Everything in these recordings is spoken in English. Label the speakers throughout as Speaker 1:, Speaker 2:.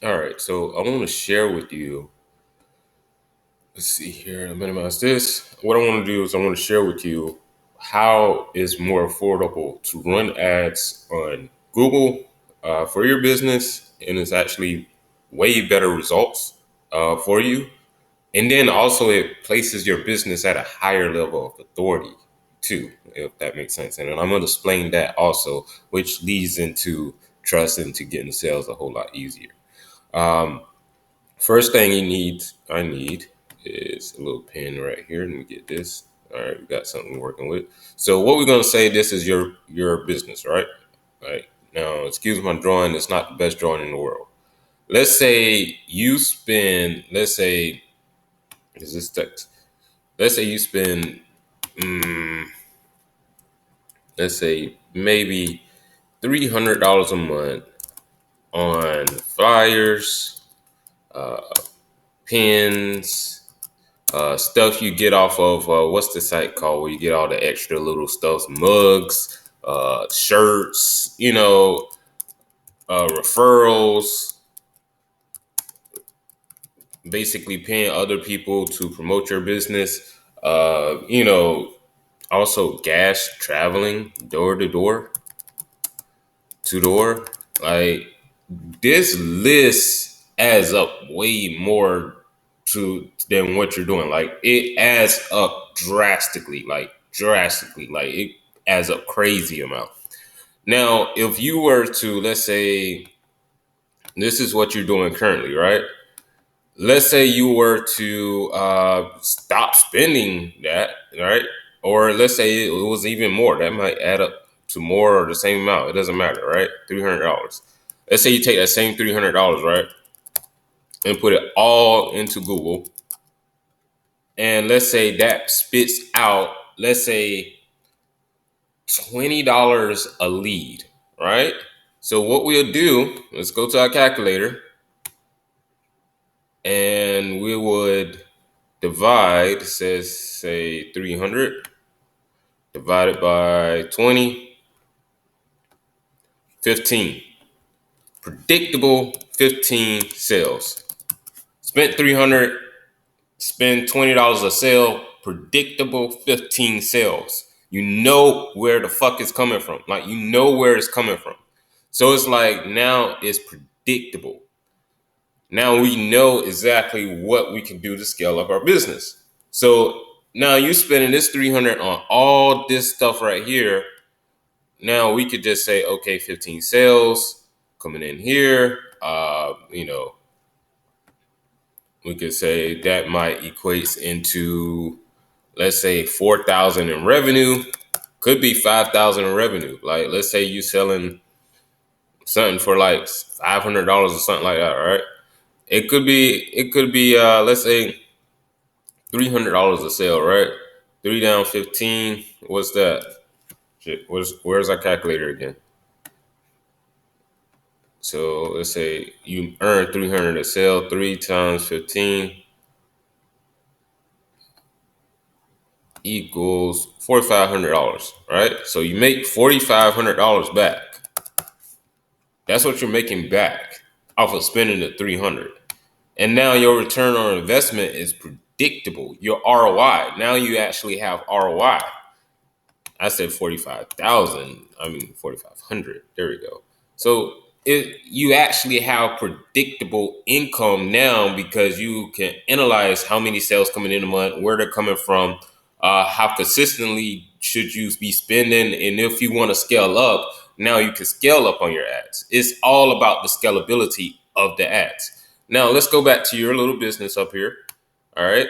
Speaker 1: All right, so I want to share with you. Let's see here. Minimize this. What I want to do is I want to share with you how it's more affordable to run ads on Google for your business, and it's actually way better results for you. And then also it places your business at a higher level of authority too, if that makes sense. And I'm going to explain that also, which leads into trust into getting sales a whole lot easier. Um, First thing I need is a little pen right here. Let me get this. All right, we got something we're working with. So what we're gonna say, this is your business, right? All right. Now, excuse my drawing. It's not the best drawing in the world. Let's say you spend. Let's say is this text? Let's say you spend. mm, let's say maybe $300 a month on flyers, uh, pens, stuff you get off of what's the site called where you get all the extra little stuff, mugs, shirts, referrals, basically paying other people to promote your business. Also gas, traveling door to door, to door. Like this list adds up way more to than what you're doing. Like it adds up drastically. Like it adds up crazy amount. Now, if you were to, let's say, this is what you're doing currently, right? Let's say you were to stop spending that, right? Or let's say it was even more. That might add up to more or the same amount. It doesn't matter, right? $300. Let's say you take that same $300, right, and put it all into Google, and let's say that spits out, let's say, $20 a lead, right? So what we'll do, let's go to our calculator, and we would divide, says say 300 divided by 20, 15. Predictable 15 sales. Spent 300, spend $20 a sale, predictable 15 sales. You know where the fuck it's coming from. Like you know where it's coming from. So it's like now it's predictable. Now we know exactly what we can do to scale up our business. So now you spending this 300 on all this stuff right here. Now we could just say, okay, 15 sales coming in here. We could say that might equates into, let's say, 4,000 in revenue. Could be 5,000 in revenue. Like let's say you selling something for like $500 or something like that, right? It could be let's say $300 a sale, right? Three down 15. What's that? Shit, where's our calculator again? So let's say you earn 300 a sale, 3 times 15 equals $4,500, right? So you make $4,500 back. That's what you're making back off of spending the 300. And now your return on investment is predictable. Your ROI. Now you actually have ROI. I said 45,000. I mean 4,500. There we go. So you actually have predictable income now because you can analyze how many sales coming in a month, where they're coming from, how consistently should you be spending, and if you want to scale up, now you can scale up on your ads. It's all about the scalability of the ads. Now let's go back to your little business up here. All right.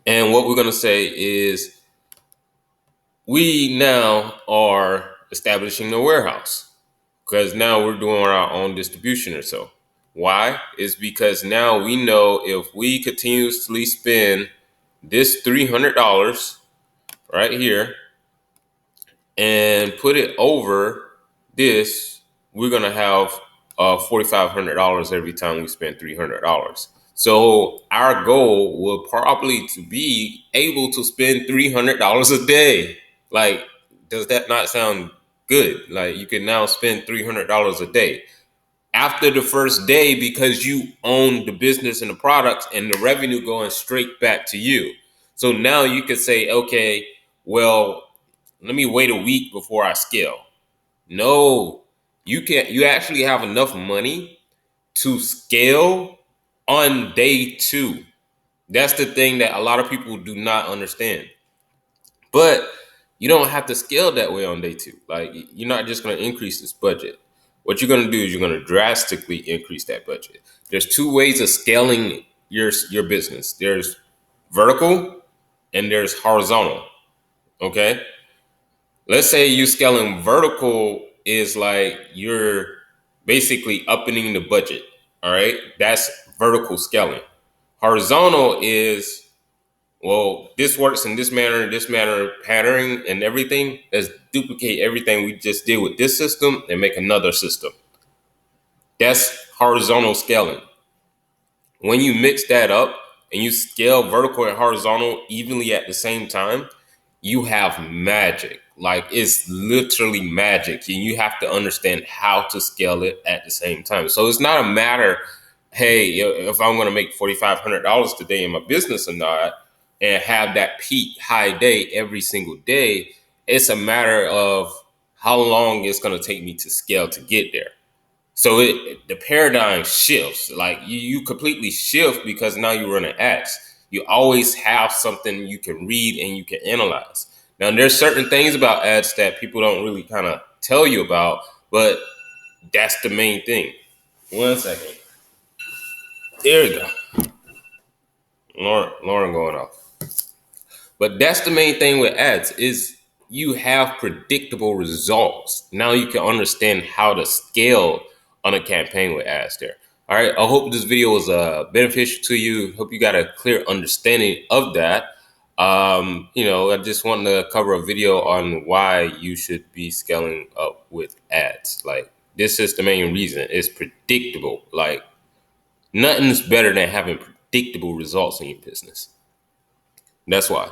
Speaker 1: And what we're gonna say is we now are establishing a warehouse because now we're doing our own distribution or so. Why? Is because now we know if we continuously spend this $300 right here and put it over this, we're gonna have $4,500 every time we spend $300. So our goal will probably to be able to spend $300 a day. Like, does that not sound good? Like you can now spend $300 a day. after the first day because you own the business and the products and the revenue going straight back to you. So now you could say, okay, well, let me wait a week before I scale. No, you actually have enough money to scale on day two. That's the thing that a lot of people do not understand. But you don't have to scale that way on day two. Like, you're not just going to increase this budget. What you're going to do is you're going to drastically increase that budget. There's two ways of scaling your business. There's vertical and there's horizontal. Okay. Let's say you scaling vertical is like you're basically upping the budget. All right. That's vertical scaling. Horizontal is, well, this works in this manner, pattern and everything. Let's duplicate everything we just did with this system and make another system. That's horizontal scaling. When you mix that up and you scale vertical and horizontal evenly at the same time, you have magic. Like, it's literally magic. And you have to understand how to scale it at the same time. So it's not a matter, hey, if I'm going to make $4,500 today in my business or not, and have that peak high day every single day. It's a matter of how long it's going to take me to scale to get there. So the paradigm shifts. Like, you completely shift because now you're running ads. You always have something you can read and you can analyze. Now, there's certain things about ads that people don't really kind of tell you about, but that's the main thing. 1 second. There we go. Lauren going off. But that's the main thing with ads is you have predictable results. Now you can understand how to scale on a campaign with ads there. All right. I hope this video was beneficial to you. Hope you got a clear understanding of that. I just wanted to cover a video on why you should be scaling up with ads. Like, this is the main reason. It's predictable. Like, nothing's better than having predictable results in your business. That's why.